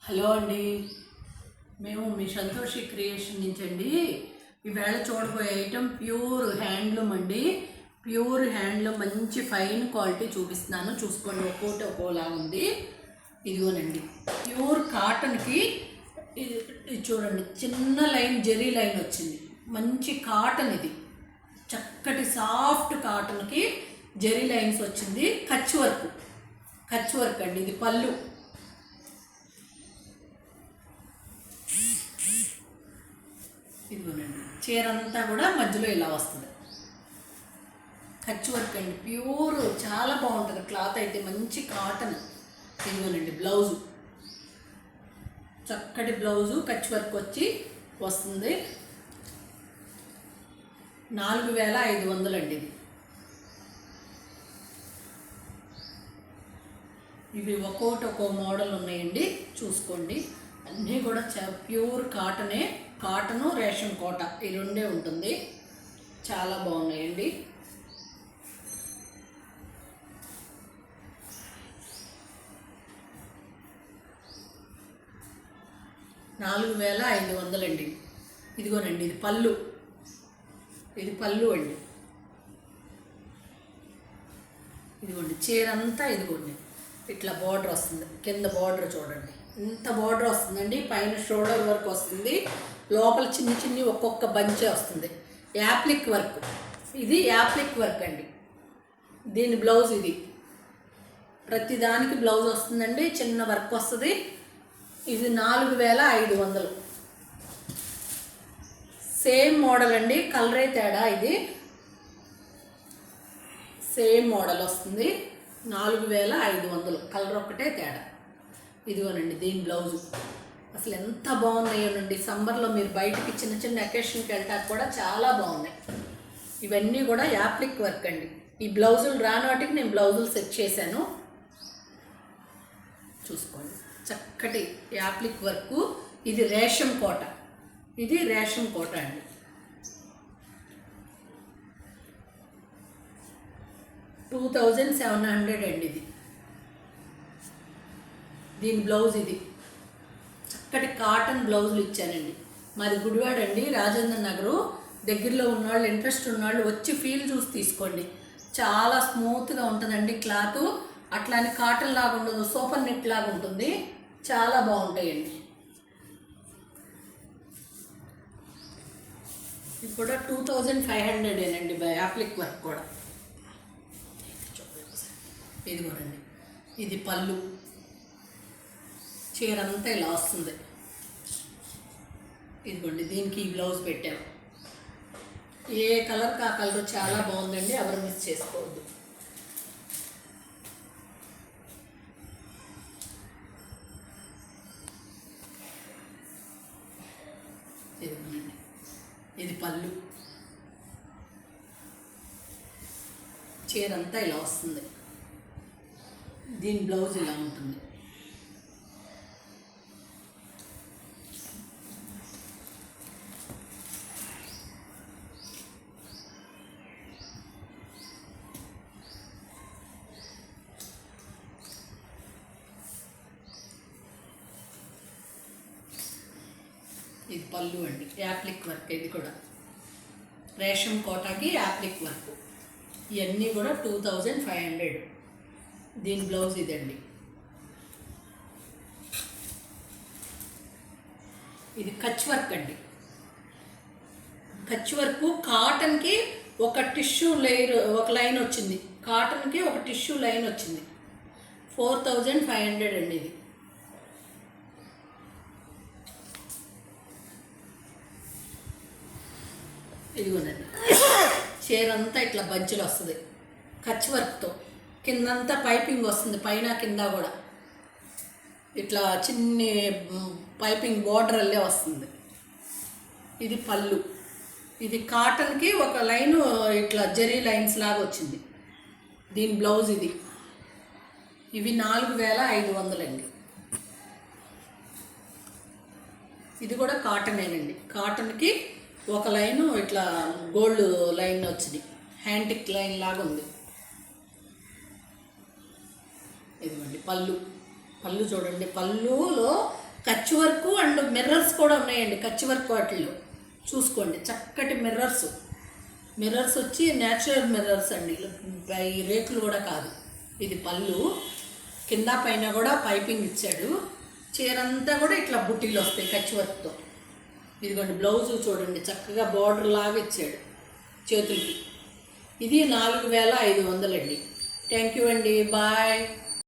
Hello అండి, మేము మీ Santoshi creation నుంచి అండి. ఈవేళ చూడబోయే ఐటమ్ ప్యూర్ హ్యాండ్లూమ్ అండి. ప్యూర్ హ్యాండ్లూమ్ మంచి ఫైన్ క్వాలిటీ చూపిస్తున్నాను, చూసుకోండి. ఒక్కోటి ఒక్కోలా ఉంది. ఇదిగోనండి, ప్యూర్ కాటన్కి ఇది చూడండి, చిన్న లైన్ జెరీ లైన్ వచ్చింది. మంచి కాటన్ ఇది, చక్కటి సాఫ్ట్ కాటన్కి జెరీ లైన్స్ వచ్చింది. కచ్ వర్క్ అండి. ఇది పళ్ళు. ఇదిగోనండి, చీర అంతా కూడా మధ్యలో ఇలా వస్తుంది. కచ్ వర్క్ అండి, ప్యూర్, చాలా బాగుంటుంది క్లాత్ అయితే. మంచి కాటన్. ఇదిగోనండి బ్లౌజు, చక్కటి బ్లౌజు కచ్ వర్క్ వచ్చి వస్తుంది. 4500 అండి. ఇవి ఒక్కోటి ఒక్కో మోడల్ ఉన్నాయండి, చూసుకోండి. అన్నీ కూడా ప్యూర్ కాటనే. కాటను రేషన్ కోట ఈ రెండే ఉంటుంది. చాలా బాగున్నాయండి. $4500 అండి. ఇదిగోనండి, ఇది పళ్ళు. ఇది పళ్ళు అండి. ఇదిగోండి చీర అంతా ఇదిగోండి ఇట్లా బార్డర్ వస్తుంది. కింద బార్డర్ చూడండి, ఇంత బార్డర్ వస్తుందండి. పైన షోల్డర్ వర్క్ వస్తుంది, లోపల చిన్ని ఒక్కొక్క బంచే వస్తుంది. Appliqué work. ఇది యాప్లిక్ వర్క్ అండి. దీని బ్లౌజ్ ఇది. ప్రతిదానికి బ్లౌజ్ వస్తుందండి, చిన్న వర్క్ వస్తుంది. ఇది 4500. సేమ్ మోడల్ అండి, కలరే తేడా. ఇది సేమ్ మోడల్ వస్తుంది. 4500, కలర్ ఒక్కటే తేడా. ఇదిగోనండి దీని బ్లౌజు. అసలు ఎంత బాగున్నాయోనండి. సమ్మర్లో మీరు బయటికి చిన్న అకేషన్కి వెళ్ళటానికి కూడా చాలా బాగున్నాయి. ఇవన్నీ కూడా యాప్లిక్ వర్క్ అండి. ఈ బ్లౌజులు రాని వాటికి నేను బ్లౌజులు సెట్ చేశాను, చూసుకోండి. చక్కటి యాప్లిక్ వర్క్. ఇది రేషం కోట. ఇది రేషం కోట అండి. $2700 అండి ఇది. దీని బ్లౌజ్ ఇది. చక్కటి కాటన్ బ్లౌజులు ఇచ్చానండి. మాది గుడివాడ అండి, రాజేంద్ర నగరు. దగ్గరలో ఉన్నవాళ్ళు, ఇంట్రెస్ట్ ఉన్నవాళ్ళు వచ్చి ఫీల్ చూసి తీసుకోండి. చాలా స్మూత్గా ఉంటుందండి క్లాత్. అట్లానే కాటన్ లాగా ఉండదు, సూపర్ నెట్ లాగా ఉంటుంది. చాలా బాగుంటాయండి. ఇది కూడా 2500 అండి. యాప్లిక్ వర్క్ కూడా. ఇదిగోనండి, ఇది పళ్ళు. చీర అంతా ఇలా వస్తుంది. ఇదిగోండి, దీనికి ఈ బ్లౌజ్ పెట్టాము. ఏ కలర్కి ఆ కలర్ చాలా బాగుందండి, ఎవరు మిస్ చేసుకోవద్దు. ఇదిగోనండి, ఇది పళ్ళు. చీర అంతా ఇలా వస్తుంది. దీని బ్లౌజ్ ఇలా ఉంటుంది. ఇది పళ్ళు అండి, యాప్లిక్ వర్క్. ఇది కూడా రేషం కోటాకి యాప్లిక్ వర్క్. ఇవన్నీ కూడా 2500. దీని బ్లౌజ్ ఇదండి. ఇది కచ్ వర్క్ అండి. కచ్ వర్క్ కాటన్కి ఒక టిష్యూ లేయర్, ఒక లైన్ వచ్చింది. కాటన్కి ఒక టిష్యూ లైన్ వచ్చింది. 4500 అండి ఇది. ఇదిగోనండి, చీర అంతా ఇట్లా బంచులు వస్తుంది కచ్ వర్క్తో. కిందంతా పైపింగ్ వస్తుంది, పైన కింద కూడా ఇట్లా చిన్ని పైపింగ్ బోర్డర్ అల్లే వస్తుంది. ఇది పళ్ళు. ఇది కాటన్కి ఒక లైను ఇట్లా జెరీ లైన్స్ లాగా వచ్చింది. దీని బ్లౌజ్ ఇది. ఇవి 4500 అండి. ఇది కూడా కాటనేనండి. కాటన్కి ఒక లైను ఇట్లా గోల్డ్ లైన్ వచ్చింది, హ్యాంటిక్ లైన్ లాగా ఉంది. ఇదిగోండి పళ్ళు. పళ్ళు చూడండి, పళ్ళులో కచ్ వర్క్ అండ్ మిర్రర్స్ కూడా ఉన్నాయండి. కచ్ వర్క్ వాటిల్లో చూసుకోండి, చక్కటి మిర్రర్స్ వచ్చి న్యాచురల్ మిర్రర్స్ అండి, ఈ రేకులు కూడా కాదు. ఇది పళ్ళు, కింద పైన కూడా పైపింగ్ ఇచ్చాడు. చీరంతా కూడా ఇట్లా బుట్టీలు వస్తాయి కచ్ వర్క్తో. ఇదిగోండి బ్లౌజు చూడండి, చక్కగా బార్డర్ లాగా ఇచ్చాడు చేతులకి. ఇది 4500 అండి. థ్యాంక్ యూ అండి, బాయ్.